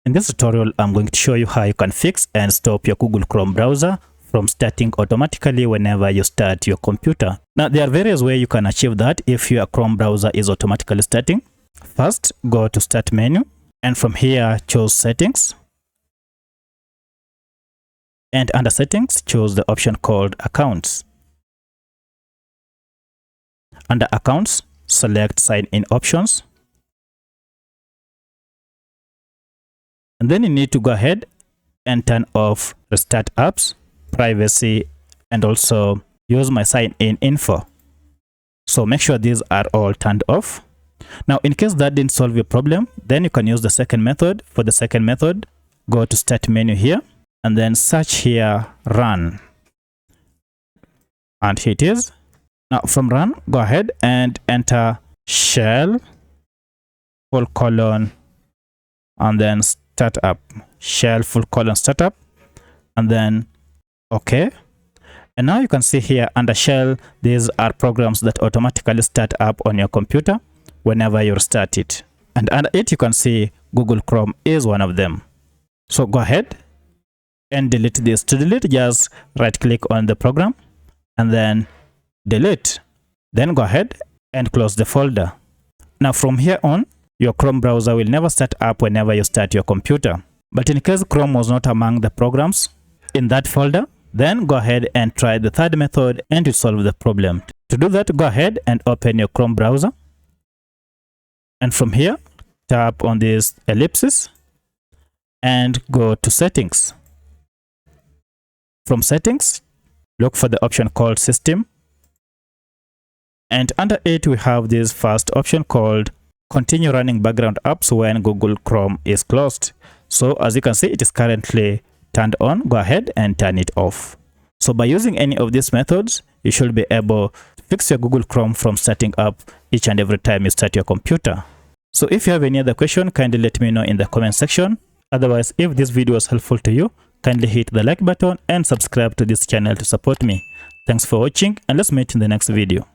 In this tutorial, I'm going to show you how you can fix and stop your Google Chrome browser from starting automatically whenever you start your computer. Now, there are various ways you can achieve that if your Chrome browser is automatically starting. First, go to Start menu, and from here, choose Settings. And under Settings, choose the option called Accounts. Under Accounts, select Sign In Options. And then you need to go ahead and turn off Restart Apps, Privacy, and also use My Sign In info. So make sure these are all turned off. Now, in case that didn't solve your problem, then you can use the second method. For the second method, go to Start menu here, and then search here Run. And here it is. Now, from Run, go ahead and enter shell, and then startup, shell startup, and then OK. And now you can see here under shell, these are programs that automatically start up on your computer whenever you start it. And under it, you can see Google Chrome is one of them. So go ahead and delete this. To delete, just right click on the program and then delete. Then go ahead and close the folder. Now from here on, your Chrome browser will never start up whenever you start your computer. But in case Chrome was not among the programs in that folder, then go ahead and try the third method and to solve the problem. To do that, go ahead and open your Chrome browser. And from here, tap on this ellipsis and go to Settings. From Settings, look for the option called System. And under it, we have this first option called Continue running background apps when Google Chrome is closed. So as you can see, it is currently turned on. Go ahead and turn it off. So by using any of these methods, you should be able to fix your Google Chrome from starting up each and every time you start your computer. So if you have any other question, kindly let me know in the comment section. Otherwise, if this video was helpful to you, kindly hit the like button and subscribe to this channel to support me. Thanks for watching, and let's meet in the next video.